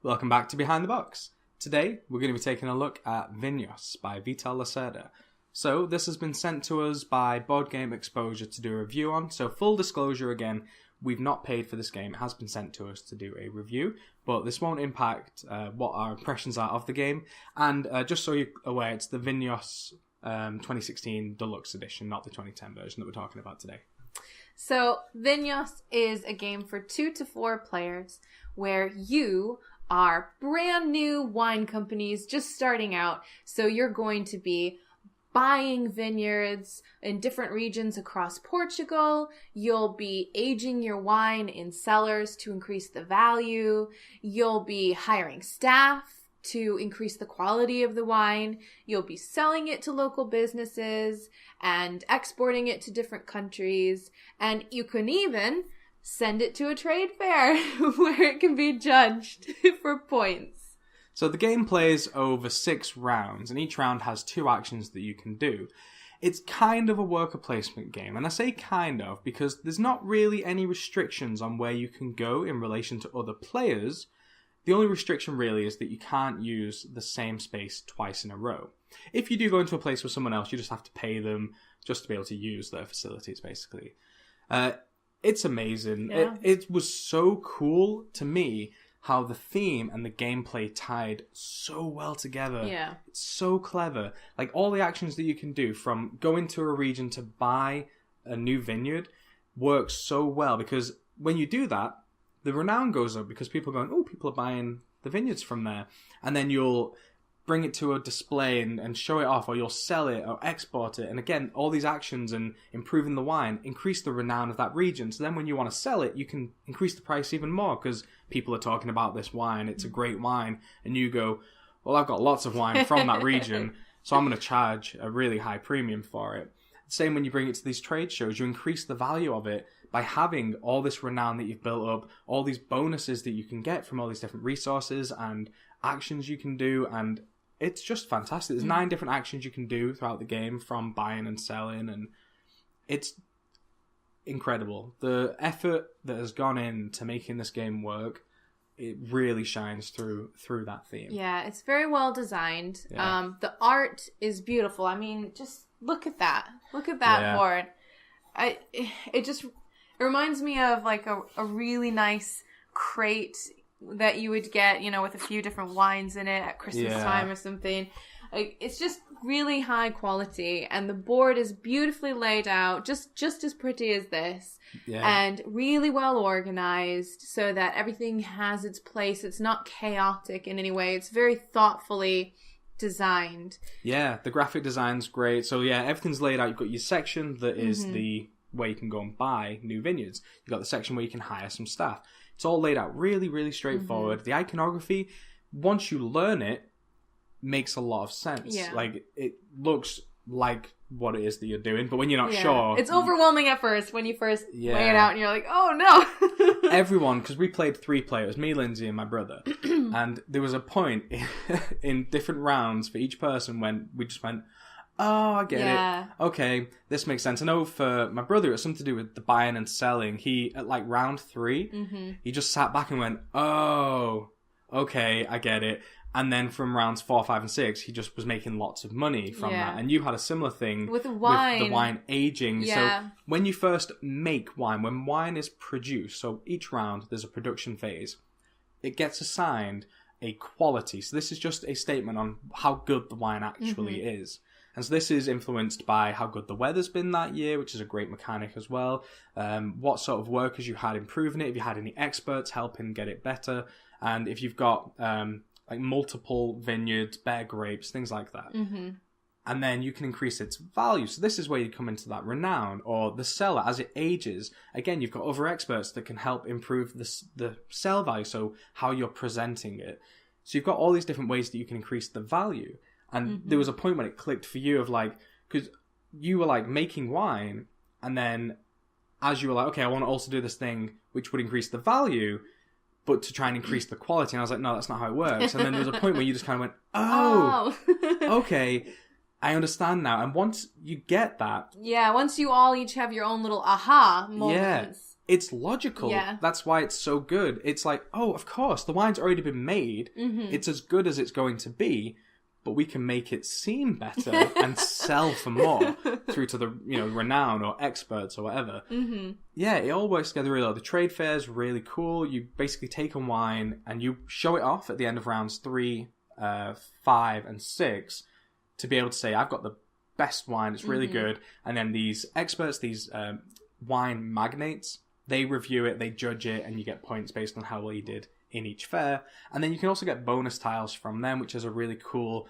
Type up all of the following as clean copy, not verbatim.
Welcome back to Behind the Box. Today, we're going to be taking a look at Vinhos by Vital Lacerda. So, this has been sent to us by Board Game Exposure to do a review on. So, full disclosure again, we've not paid for this game. It has been sent to us to do a review, but this won't impact what our impressions are of the game. And just so you're aware, it's the Vinhos 2016 Deluxe Edition, not the 2010 version that we're talking about today. So, Vinhos is a game for 2 to 4 players where you are brand new wine companies just starting out. So you're going to be buying vineyards in different regions across Portugal. You'll be aging your wine in cellars to increase the value. You'll be hiring staff to increase the quality of the wine. You'll be selling it to local businesses and exporting it to different countries. And you can even send it to a trade fair where it can be judged for points. So the game plays over 6 rounds, and each round has 2 actions that you can do. It's kind of a worker placement game, and I say kind of because there's not really any restrictions on where you can go in relation to other players. The only restriction really is that you can't use the same space twice in a row. If you do go into a place with someone else, you just have to pay them just to be able to use their facilities, basically. It's amazing. Yeah. It was so cool to me how the theme and the gameplay tied so well together. Yeah. It's so clever. Like, all the actions that you can do, from going to a region to buy a new vineyard, works so well, because when you do that, the renown goes up because people are going, oh, people are buying the vineyards from there. And then you'll bring it to a display and show it off, or you'll sell it or export it. And again, all these actions and improving the wine increase the renown of that region. So then when you want to sell it, you can increase the price even more because people are talking about this wine. It's a great wine. And you go, well, I've got lots of wine from that region, so I'm going to charge a really high premium for it. Same when you bring it to these trade shows, you increase the value of it by having all this renown that you've built up, all these bonuses that you can get from all these different resources and actions you can do, and it's just fantastic. There's 9 different actions you can do throughout the game, from buying and selling, and it's incredible. The effort that has gone into making this game work, it really shines through that theme. Yeah, it's very well designed. Yeah. The art is beautiful. I mean, just look at that. Look at that board. It reminds me of like a really nice crate that you would get, with a few different wines in it at Christmas time or something. Like, it's just really high quality, and the board is beautifully laid out, just as pretty as this, and really well organized so that everything has its place. It's not chaotic in any way. It's very thoughtfully designed. Yeah, the graphic design's great. So everything's laid out. You've got your section that is the where you can go and buy new vineyards. You've got the section where you can hire some staff. It's all laid out really, really straightforward. The iconography, once you learn it, makes a lot of sense. Yeah. Like, it looks like what it is that you're doing, but when you're not sure... It's overwhelming at first when you first lay it out and you're like, oh no! Everyone, because we played 3 players, me, Lindsay, and my brother, and there was a point in different rounds for each person when we just went, oh, I get it. Okay, this makes sense. I know for my brother, it was something to do with the buying and selling. He, at like round 3, he just sat back and went, oh, okay, I get it. And then from rounds 4, 5, and 6, he just was making lots of money from that. And you had a similar thing with wine. With the wine aging. So when you first make wine, when wine is produced, so each round there's a production phase, it gets assigned a quality. So this is just a statement on how good the wine actually is. And so this is influenced by how good the weather's been that year, which is a great mechanic as well. What sort of workers you had improving it, if you had any experts helping get it better, and if you've got like multiple vineyards, better grapes, things like that. And then you can increase its value. So this is where you come into that renown, or the cellar as it ages. Again, you've got other experts that can help improve the sell value, so how you're presenting it. So you've got all these different ways that you can increase the value. And there was a point when it clicked for you of like, because you were like making wine, and then as you were like, okay, I want to also do this thing which would increase the value, but to try and increase the quality. And I was like, no, that's not how it works. And then there was a point where you just kind of went, oh. Okay, I understand now. And once you get that... Yeah, once you all each have your own little aha moments. it's logical. Yeah. That's why it's so good. It's like, oh, of course, the wine's already been made. It's as good as it's going to be, but we can make it seem better and sell for more through to the renown or experts or whatever. Yeah, it all works together really well. The trade fair is really cool. You basically take a wine and you show it off at the end of rounds 3, 5, and 6 to be able to say, I've got the best wine, it's really good. And then these experts, these wine magnates, they review it, they judge it, and you get points based on how well you did in each fair. And then you can also get bonus tiles from them, which is a really cool,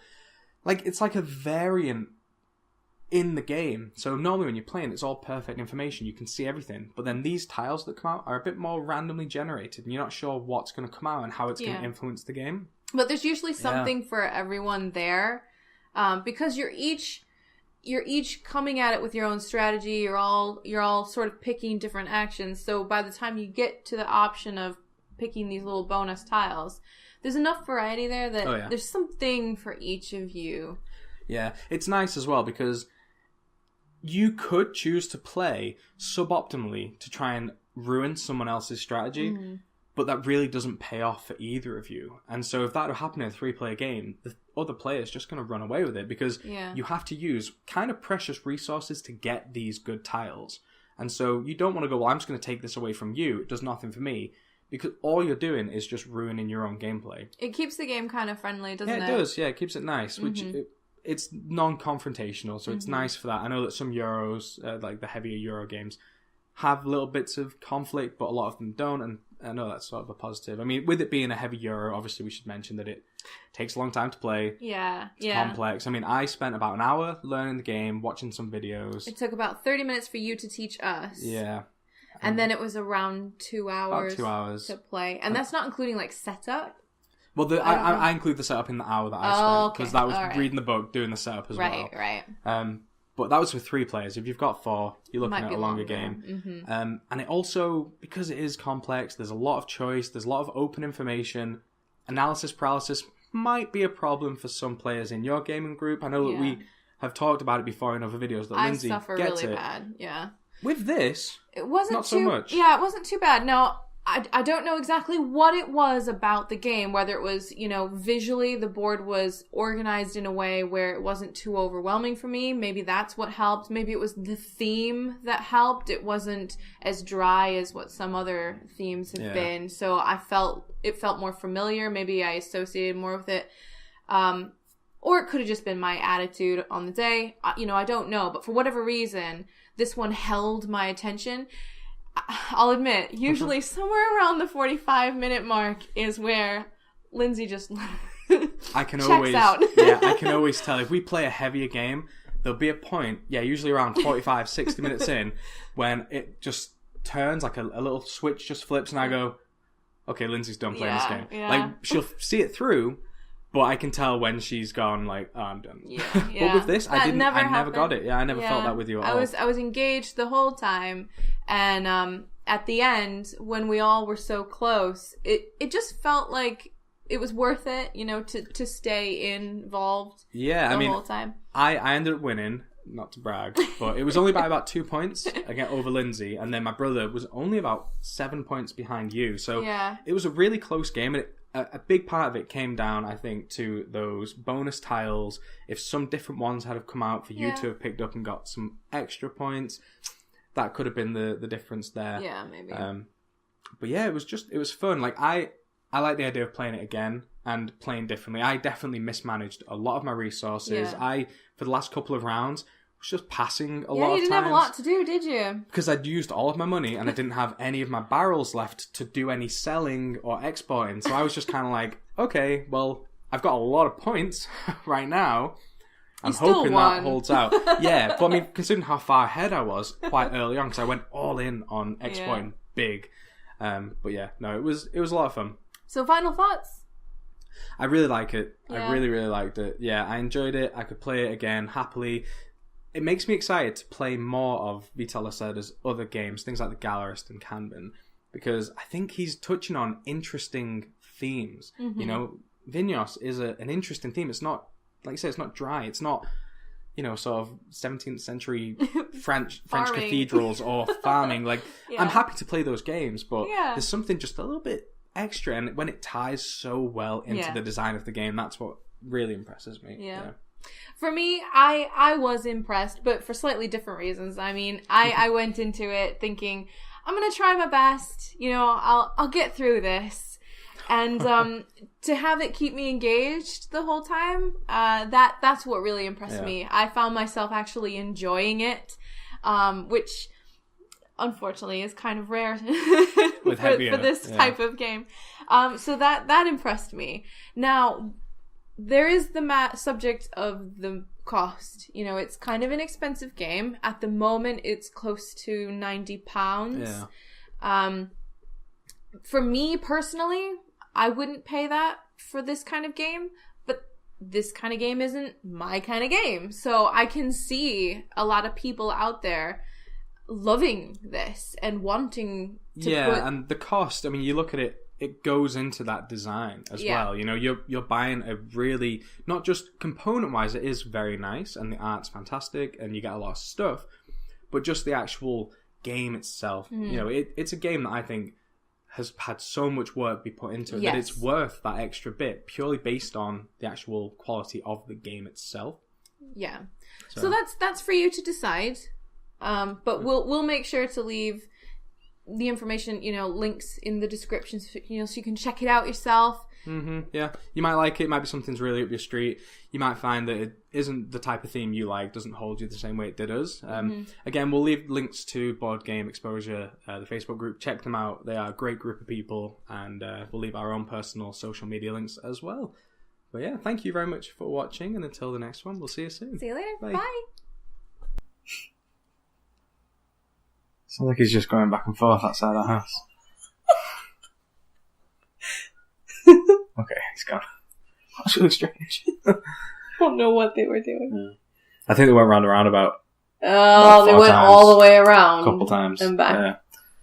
like, it's like a variant in the game. So normally when you're playing, it's all perfect information, you can see everything, but then these tiles that come out are a bit more randomly generated, and you're not sure what's going to come out and how it's going to influence the game. But there's usually something for everyone there, because you're each coming at it with your own strategy. You're all sort of picking different actions. So by the time you get to the option of picking these little bonus tiles, there's enough variety there that there's something for each of you. Yeah, it's nice as well because you could choose to play suboptimally to try and ruin someone else's strategy, but that really doesn't pay off for either of you. And so if that would happen in a 3-player game, the other player's just going to run away with it because you have to use kind of precious resources to get these good tiles. And so you don't want to go, well, I'm just going to take this away from you. It does nothing for me. Because all you're doing is just ruining your own gameplay. It keeps the game kind of friendly, doesn't it? Yeah, it does. Yeah, it keeps it nice, which it's non-confrontational, so it's nice for that. I know that some Euros, like the heavier Euro games, have little bits of conflict, but a lot of them don't, and I know that's sort of a positive. I mean, with it being a heavy Euro, obviously we should mention that it takes a long time to play. Yeah, it's complex. I mean, I spent about an hour learning the game, watching some videos. It took about 30 minutes for you to teach us. Yeah. And then it was around 2 hours, about 2 hours to play. And that's not including, like, setup? Well, I include the setup in the hour that I spent. Because that was reading the book, doing the setup as well. Right. But that was for 3 players. If you've got 4, you're looking at a longer game. And it also, because it is complex, there's a lot of choice, there's a lot of open information. Analysis paralysis might be a problem for some players in your gaming group. I know that we have talked about it before in other videos, that Lindsay gets it. I suffer really bad, With this, it wasn't not so much. Yeah, it wasn't too bad. Now, I don't know exactly what it was about the game, whether it was, visually the board was organized in a way where it wasn't too overwhelming for me. Maybe that's what helped. Maybe it was the theme that helped. It wasn't as dry as what some other themes have been. So it felt more familiar. Maybe I associated more with it. Or it could have just been my attitude on the day. I don't know. But for whatever reason, this one held my attention. I'll admit, usually somewhere around the 45-minute mark is where Lindsay just I can checks always out. I can always tell if we play a heavier game, there'll be a point, usually around 45, 60 minutes in, when it just turns, like a little switch just flips, and I go, okay, Lindsay's done playing this game. Yeah. Like, she'll see it through, but I can tell when she's gone, like, oh, I'm done. Yeah. But with this, I never got it. I never felt that with you at all. I was engaged the whole time, and at the end, when we all were so close, it just felt like it was worth it, to stay involved the whole time. I ended up winning, not to brag, but it was only by about 2 points again over Lindsay, and then my brother was only about 7 points behind you. So it was a really close game, and a big part of it came down, I think, to those bonus tiles. If some different ones had come out for you to have picked up and got some extra points, that could have been the difference there. Yeah, maybe. But yeah, it was fun. Like, I like the idea of playing it again and playing differently. I definitely mismanaged a lot of my resources. For the last couple of rounds, was just passing a lot of times. Yeah, you didn't have a lot to do, did you? Because I'd used all of my money and I didn't have any of my barrels left to do any selling or exporting. So I was just kind of like, okay, well, I've got a lot of points right now. I'm hoping that holds out. Yeah, but I mean, considering how far ahead I was quite early on, because I went all in on exporting big. But yeah, no, it was a lot of fun. So final thoughts? I really like it. Yeah. I really, really liked it. Yeah, I enjoyed it. I could play it again happily. It makes me excited to play more of Vital Lacerda's other games, things like the Gallerist and Kanban, because I think he's touching on interesting themes. Vinhos is an interesting theme. It's not, like you say, it's not dry. It's not sort of 17th century French cathedrals or farming. Like, I'm happy to play those games, but there's something just a little bit extra, and when it ties so well into the design of the game, that's what really impresses me. Yeah. For me, I was impressed, but for slightly different reasons. I mean, I went into it thinking, I'm going to try my best, I'll get through this. And to have it keep me engaged the whole time, that's what really impressed me. I found myself actually enjoying it, which unfortunately is kind of rare for this type of game. So that impressed me. Now, there is the subject of the cost. It's kind of an expensive game. At the moment, it's close to £90. Yeah. For me personally, I wouldn't pay that for this kind of game, but this kind of game isn't my kind of game. So I can see a lot of people out there loving this and wanting to and the cost, I mean, you look at it, it goes into that design as well. You're buying a really, not just component-wise, it is very nice and the art's fantastic and you get a lot of stuff, but just the actual game itself. It's a game that I think has had so much work be put into it that it's worth that extra bit purely based on the actual quality of the game itself. Yeah. So that's for you to decide. But we'll make sure to leave the information, links in the description, so you can check it out yourself. Yeah, you might like it. Might be something's really up your street. You might find that it isn't the type of theme you like. Doesn't hold you the same way it did us. Again, we'll leave links to Board Game Exposure, the Facebook group. Check them out. They are a great group of people, and we'll leave our own personal social media links as well. But yeah, thank you very much for watching, and until the next one, we'll see you soon. See you later. Bye. Sounds like he's just going back and forth outside our house. Okay, he's gone. That's really strange. I don't know what they were doing. Yeah. I think they went round and round about. Oh, they went all the way around. A couple times. And back. Yeah.